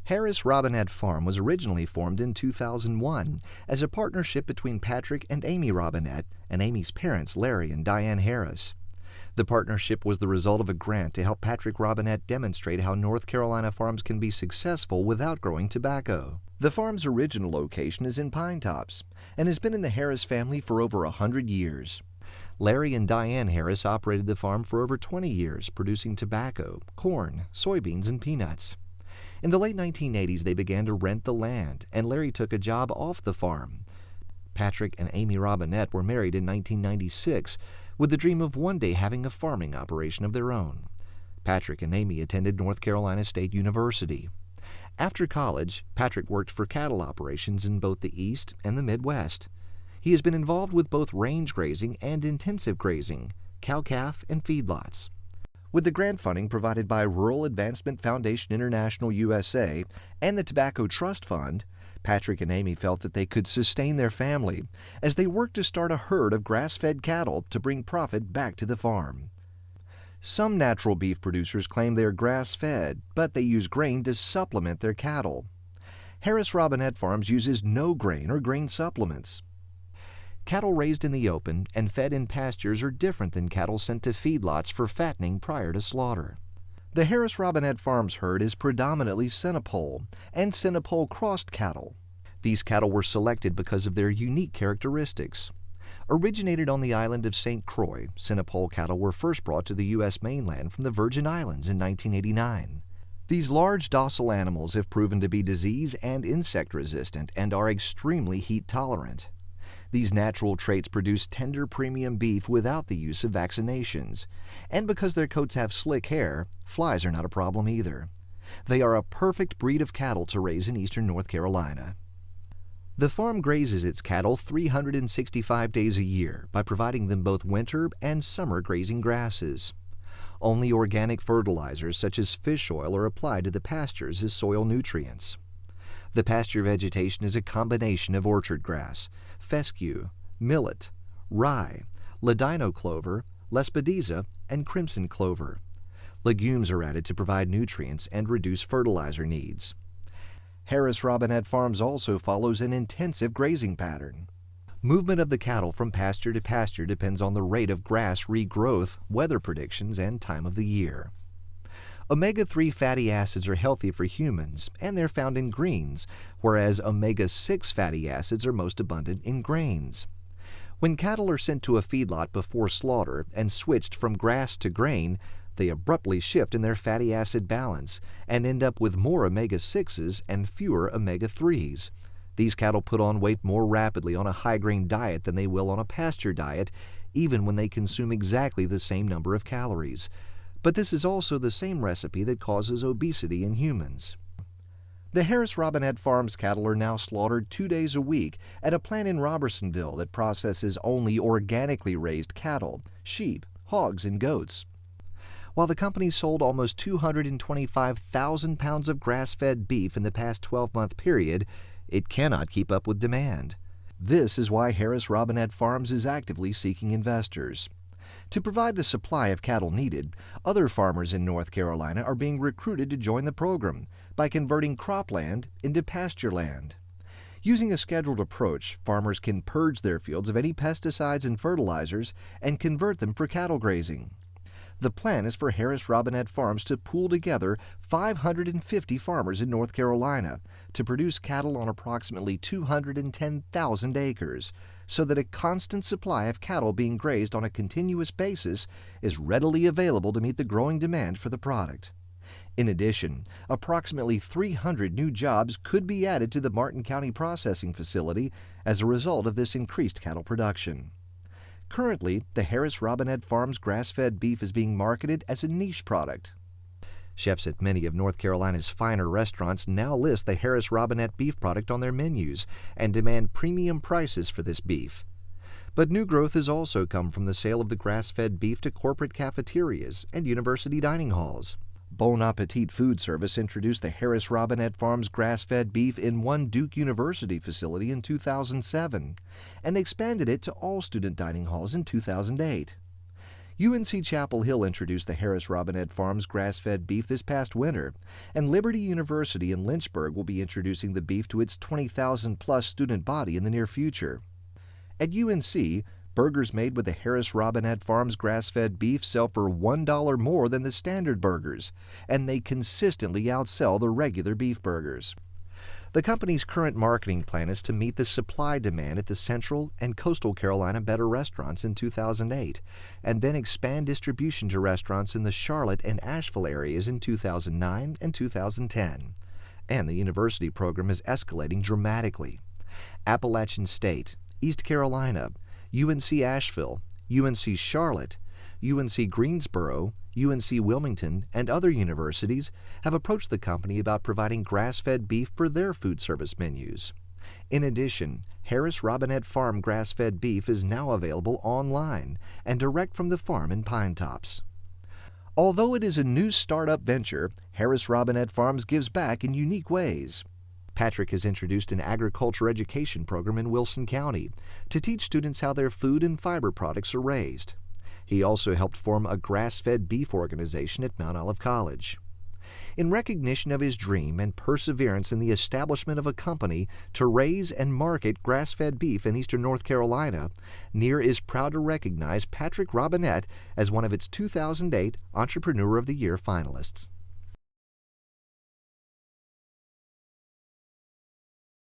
Harris-Robinette Farm was originally formed in 2001 as a partnership between Patrick and Amy Robinette and Amy's parents, Larry and Diane Harris. The partnership was the result of a grant to help Patrick Robinette demonstrate how North Carolina farms can be successful without growing tobacco. The farm's original location is in Pine Tops and has been in the Harris family for over 100 years. Larry and Diane Harris operated the farm for over 20 years, producing tobacco, corn, soybeans, and peanuts. In the late 1980s, they began to rent the land, and Larry took a job off the farm. Patrick and Amy Robinette were married in 1996 with the dream of one day having a farming operation of their own. Patrick and Amy attended North Carolina State University. After college, Patrick worked for cattle operations in both the East and the Midwest. He has been involved with both range grazing and intensive grazing, cow-calf, and feedlots. With the grant funding provided by Rural Advancement Foundation International USA and the Tobacco Trust Fund, Patrick and Amy felt that they could sustain their family as they worked to start a herd of grass-fed cattle to bring profit back to the farm. Some natural beef producers claim they are grass-fed, but they use grain to supplement their cattle. Harris-Robinette Farms uses no grain or grain supplements. Cattle raised in the open and fed in pastures are different than cattle sent to feedlots for fattening prior to slaughter. The Harris-Robinette Farms herd is predominantly Centipole and Centipole-crossed cattle. These cattle were selected because of their unique characteristics. Originated on the island of St. Croix, Centipole cattle were first brought to the U.S. mainland from the Virgin Islands in 1989. These large, docile animals have proven to be disease and insect resistant and are extremely heat tolerant. These natural traits produce tender premium beef without the use of vaccinations, and because their coats have slick hair, flies are not a problem either. They are a perfect breed of cattle to raise in eastern North Carolina. The farm grazes its cattle 365 days a year by providing them both winter and summer grazing grasses. Only organic fertilizers such as fish oil are applied to the pastures as soil nutrients. The pasture vegetation is a combination of orchard grass, fescue, millet, rye, ladino clover, lespedeza, and crimson clover. Legumes are added to provide nutrients and reduce fertilizer needs. Harris-Robinette Farms also follows an intensive grazing pattern. Movement of the cattle from pasture to pasture depends on the rate of grass regrowth, weather predictions, and time of the year. Omega-3 fatty acids are healthy for humans, and they're found in greens, whereas omega-6 fatty acids are most abundant in grains. When cattle are sent to a feedlot before slaughter and switched from grass to grain, they abruptly shift in their fatty acid balance and end up with more omega-6s and fewer omega-3s. These cattle put on weight more rapidly on a high-grain diet than they will on a pasture diet, even when they consume exactly the same number of calories. But this is also the same recipe that causes obesity in humans. The Harris-Robinette Farms cattle are now slaughtered 2 days a week at a plant in Robertsonville that processes only organically raised cattle, sheep, hogs, and goats. While the company sold almost 225,000 pounds of grass-fed beef in the past 12-month period, it cannot keep up with demand. This is why Harris-Robinette Farms is actively seeking investors. To provide the supply of cattle needed, other farmers in North Carolina are being recruited to join the program by converting cropland into pasture land. Using a scheduled approach, farmers can purge their fields of any pesticides and fertilizers and convert them for cattle grazing. The plan is for Harris-Robinette Farms to pool together 550 farmers in North Carolina to produce cattle on approximately 210,000 acres, so that a constant supply of cattle being grazed on a continuous basis is readily available to meet the growing demand for the product. In addition, approximately 300 new jobs could be added to the Martin County processing facility as a result of this increased cattle production. Currently, the Harris-Robinette Farms grass-fed beef is being marketed as a niche product. Chefs at many of North Carolina's finer restaurants now list the Harris-Robinette beef product on their menus and demand premium prices for this beef. But new growth has also come from the sale of the grass-fed beef to corporate cafeterias and university dining halls. Bon Appetit Food Service introduced the Harris-Robinette Farms grass-fed beef in one Duke University facility in 2007 and expanded it to all student dining halls in 2008. UNC Chapel Hill introduced the Harris-Robinette Farms grass-fed beef this past winter, and Liberty University in Lynchburg will be introducing the beef to its 20,000-plus student body in the near future. At UNC, burgers made with the Harris-Robinette Farms grass-fed beef sell for $1 more than the standard burgers, and they consistently outsell the regular beef burgers. The company's current marketing plan is to meet the supply demand at the Central and Coastal Carolina Better restaurants in 2008, and then expand distribution to restaurants in the Charlotte and Asheville areas in 2009 and 2010. And the university program is escalating dramatically. Appalachian State, East Carolina, UNC Asheville, UNC Charlotte, UNC Greensboro, UNC Wilmington, and other universities have approached the company about providing grass-fed beef for their food service menus. In addition, Harris-Robinette Farm grass-fed beef is now available online and direct from the farm in Pine Tops. Although it is a new startup venture, Harris-Robinette Farms gives back in unique ways. Patrick has introduced an agriculture education program in Wilson County to teach students how their food and fiber products are raised. He also helped form a grass-fed beef organization at Mount Olive College. In recognition of his dream and perseverance in the establishment of a company to raise and market grass-fed beef in eastern North Carolina, NEAR is proud to recognize Patrick Robinette as one of its 2008 Entrepreneur of the Year finalists.